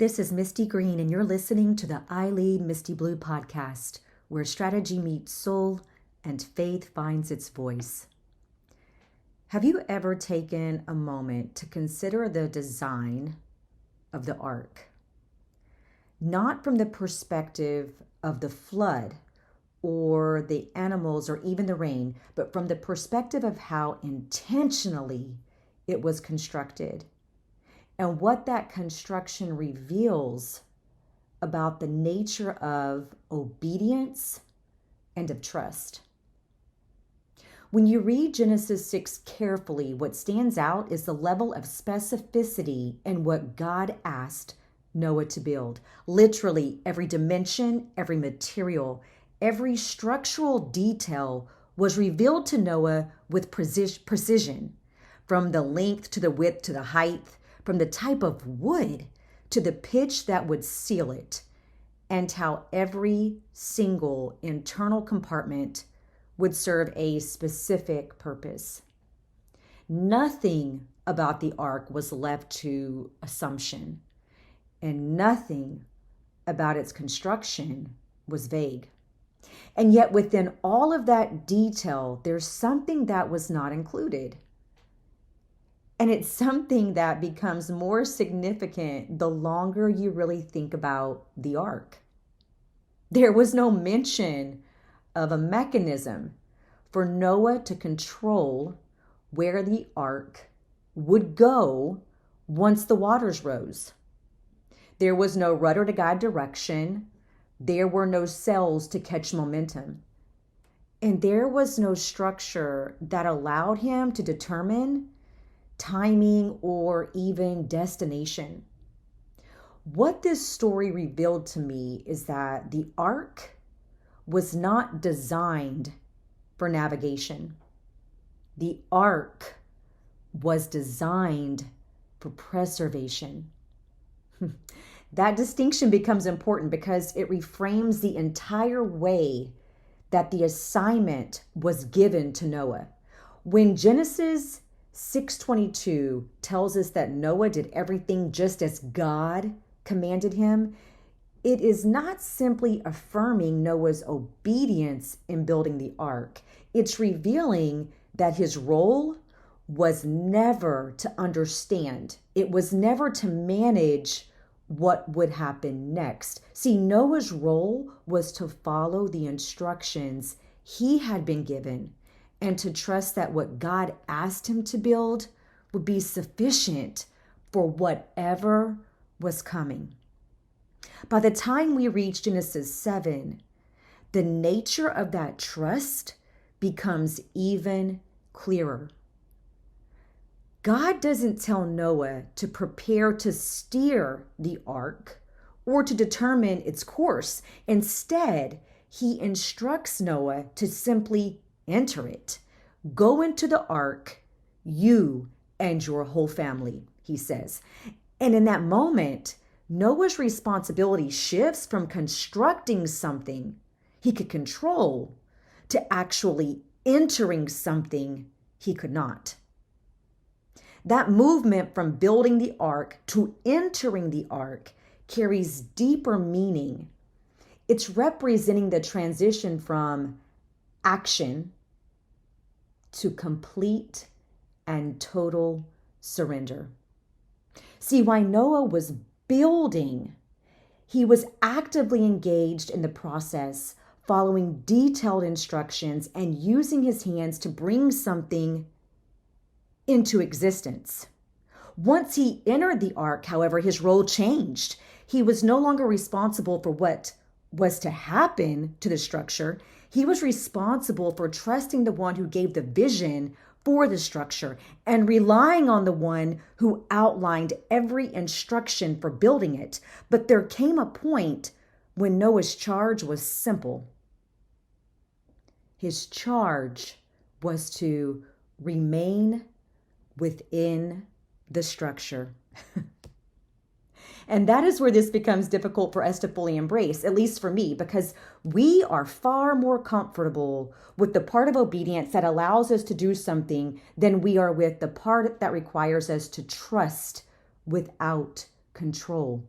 This is Misti Green, and you're listening to the I Lead Misty Blue podcast, where strategy meets soul and faith finds its voice. Have you ever taken a moment to consider the design of the ark? Not from the perspective of the flood or the animals or even the rain, but from the perspective of how intentionally it was constructed and what that construction reveals about the nature of obedience and of trust. When you read Genesis 6 carefully, what stands out is the level of specificity in what God asked Noah to build. Literally, every dimension, every material, every structural detail was revealed to Noah with precision, from the length to the width to the height, from the type of wood to the pitch that would seal it, and how every single internal compartment would serve a specific purpose. Nothing about the ark was left to assumption, and nothing about its construction was vague. And yet within all of that detail, there's something that was not included. And it's something that becomes more significant the longer you really think about the ark. There was no mention of a mechanism for Noah to control where the ark would go once the waters rose. There was no rudder to guide direction. There were no sails to catch momentum. And there was no structure that allowed him to determine timing or even destination. What this story revealed to me is that the ark was not designed for navigation. The ark was designed for preservation. That distinction becomes important because it reframes the entire way that the assignment was given to Noah. When Genesis 6:22 tells us that Noah did everything just as God commanded him, it is not simply affirming Noah's obedience in building the ark. It's revealing that his role was never to understand. It was never to manage what would happen next. See, Noah's role was to follow the instructions he had been given and to trust that what God asked him to build would be sufficient for whatever was coming. By the time we reach Genesis 7, the nature of that trust becomes even clearer. God doesn't tell Noah to prepare to steer the ark or to determine its course. Instead, he instructs Noah to simply enter it. Go into the ark, you and your whole family, he says. And in that moment, Noah's responsibility shifts from constructing something he could control to actually entering something he could not. That movement from building the ark to entering the ark carries deeper meaning. It's representing the transition from action to complete and total surrender. See, while Noah was building, he was actively engaged in the process, following detailed instructions and using his hands to bring something into existence. Once he entered the ark, however, his role changed. He was no longer responsible for what was to happen to the structure. He was responsible for trusting the one who gave the vision for the structure and relying on the one who outlined every instruction for building it. But there came a point when Noah's charge was simple. His charge was to remain within the structure. And that is where this becomes difficult for us to fully embrace, at least for me, because we are far more comfortable with the part of obedience that allows us to do something than we are with the part that requires us to trust without control.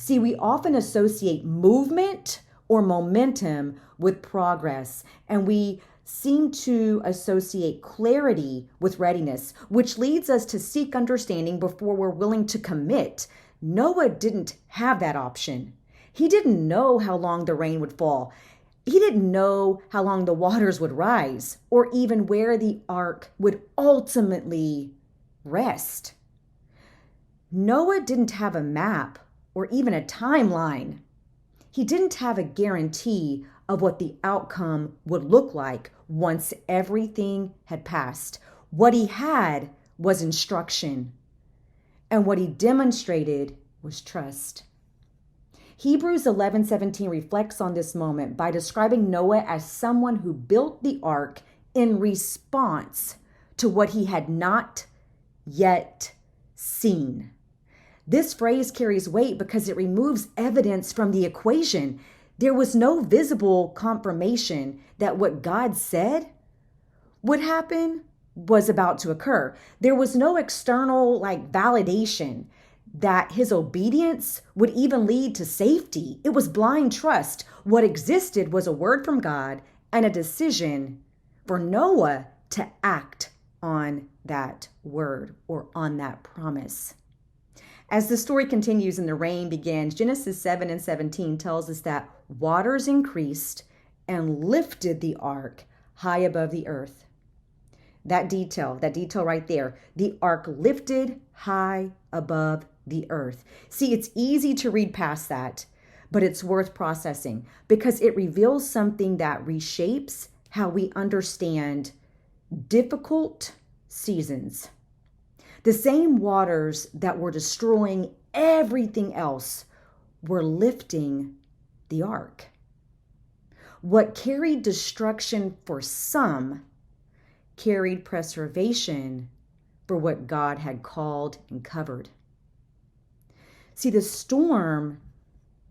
See, we often associate movement or momentum with progress, and we seem to associate clarity with readiness, which leads us to seek understanding before we're willing to commit. Noah didn't have that option. He didn't know how long the rain would fall. He didn't know how long the waters would rise, or even where the ark would ultimately rest. Noah didn't have a map or even a timeline. He didn't have a guarantee of what the outcome would look like once everything had passed. What he had was instruction, and what he demonstrated was trust. Hebrews 11:17 reflects on this moment by describing Noah as someone who built the ark in response to what he had not yet seen. This phrase carries weight because it removes evidence from the equation. There was no visible confirmation that what God said would happen was about to occur. There was no external validation that his obedience would even lead to safety. It was blind trust. What existed was a word from God and a decision for Noah to act on that word or on that promise. As the story continues and the rain begins, Genesis 7:17 tells us that waters increased and lifted the ark high above the earth. That detail right there, the ark lifted high above the earth. See, it's easy to read past that, but it's worth processing because it reveals something that reshapes how we understand difficult seasons. The same waters that were destroying everything else were lifting the ark. What carried destruction for some carried preservation for what God had called and covered. See, the storm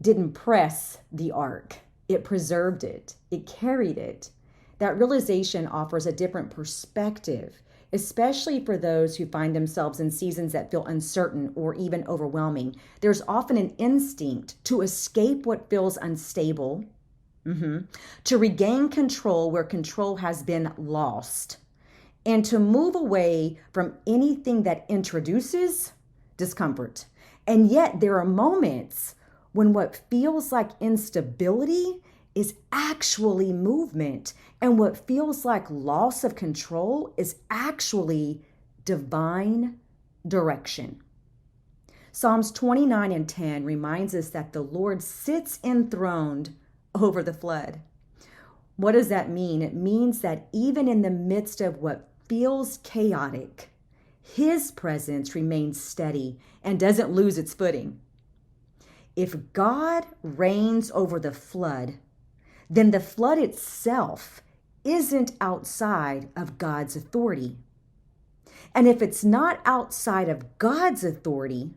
didn't press the ark. It preserved it. It carried it. That realization offers a different perspective, especially for those who find themselves in seasons that feel uncertain or even overwhelming. There's often an instinct to escape what feels unstable, to regain control where control has been lost, and to move away from anything that introduces discomfort. And yet there are moments when what feels like instability is actually movement, and what feels like loss of control is actually divine direction. Psalms 29:10 reminds us that the Lord sits enthroned over the flood. What does that mean? It means that even in the midst of what feels chaotic, His presence remains steady and doesn't lose its footing. If God reigns over the flood, then the flood itself isn't outside of God's authority. And if it's not outside of God's authority,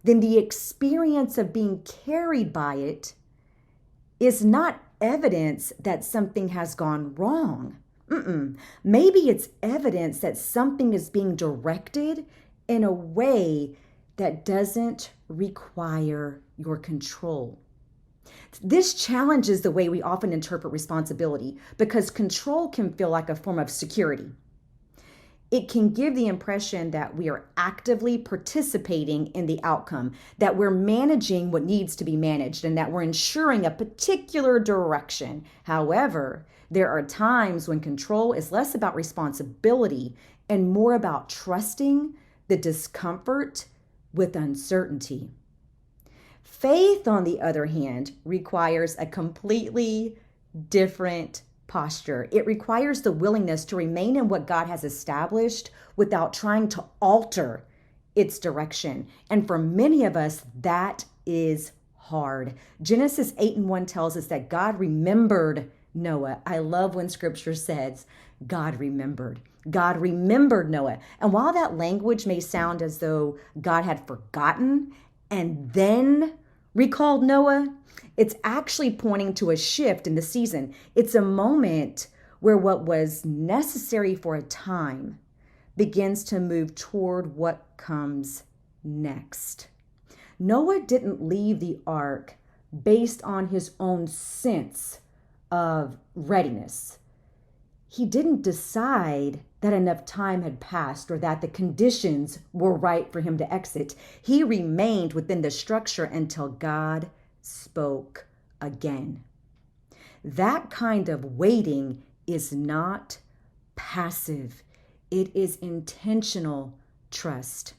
then the experience of being carried by it is not evidence that something has gone wrong. Maybe it's evidence that something is being directed in a way that doesn't require your control. This challenges the way we often interpret responsibility because control can feel like a form of security. It can give the impression that we are actively participating in the outcome, that we're managing what needs to be managed, and that we're ensuring a particular direction. However, there are times when control is less about responsibility and more about trusting the discomfort with uncertainty. Faith, on the other hand, requires a completely different posture. It requires the willingness to remain in what God has established without trying to alter its direction. And for many of us, that is hard. Genesis 8:1 tells us that God remembered Noah. I love when scripture says God remembered. God remembered Noah. And while that language may sound as though God had forgotten and then recalled Noah, it's actually pointing to a shift in the season. It's a moment where what was necessary for a time begins to move toward what comes next. Noah didn't leave the ark based on his own sense of readiness. He didn't decide that enough time had passed or that the conditions were right for him to exit. He remained within the structure until God spoke again. That kind of waiting is not passive. It is intentional trust.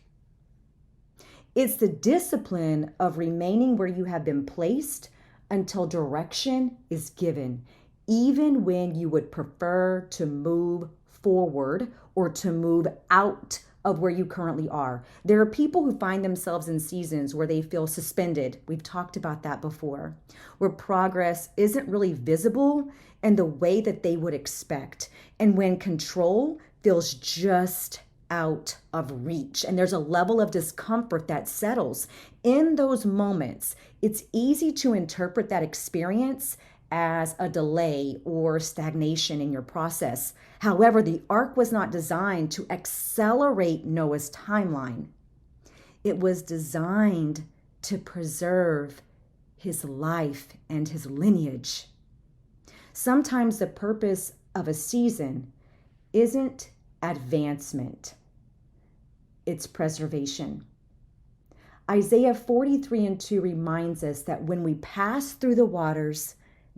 It's the discipline of remaining where you have been placed until direction is given, even when you would prefer to move forward or to move out of where you currently are. There are people who find themselves in seasons where they feel suspended. We've talked about that before, where progress isn't really visible in the way that they would expect, and when control feels just out of reach. And there's a level of discomfort that settles. In those moments, it's easy to interpret that experience as a delay or stagnation in your process. However, the ark was not designed to accelerate Noah's timeline. It was designed to preserve his life and his lineage. Sometimes the purpose of a season isn't advancement, it's preservation. Isaiah 43:2 reminds us that when we pass through the waters,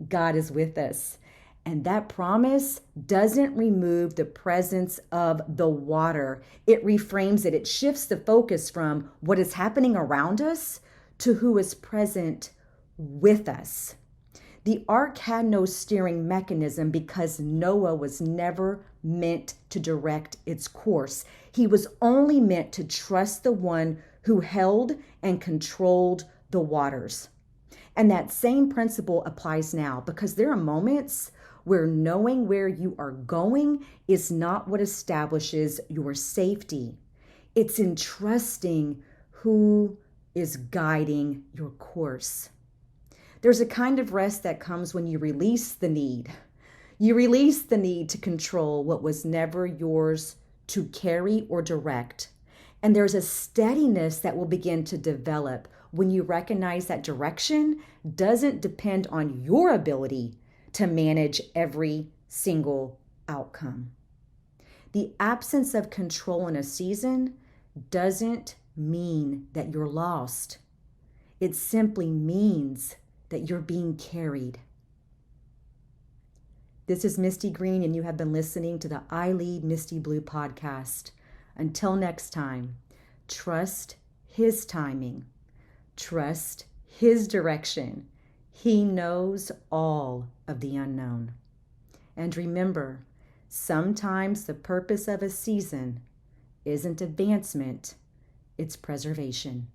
God is with us. And that promise doesn't remove the presence of the water. It reframes it. It shifts the focus from what is happening around us to who is present with us. The ark had no steering mechanism because Noah was never meant to direct its course. He was only meant to trust the one who held and controlled the waters. And that same principle applies now, because there are moments where knowing where you are going is not what establishes your safety. It's in trusting who is guiding your course. There's a kind of rest that comes when you release the need. You release the need to control what was never yours to carry or direct. And there's a steadiness that will begin to develop when you recognize that direction doesn't depend on your ability to manage every single outcome. The absence of control in a season doesn't mean that you're lost. It simply means that you're being carried. This is Misti Green, and you have been listening to the I Lead Misty Blue podcast. Until next time, trust His timing. Trust His direction. He knows all of the unknown. And remember, sometimes the purpose of a season isn't advancement, it's preservation.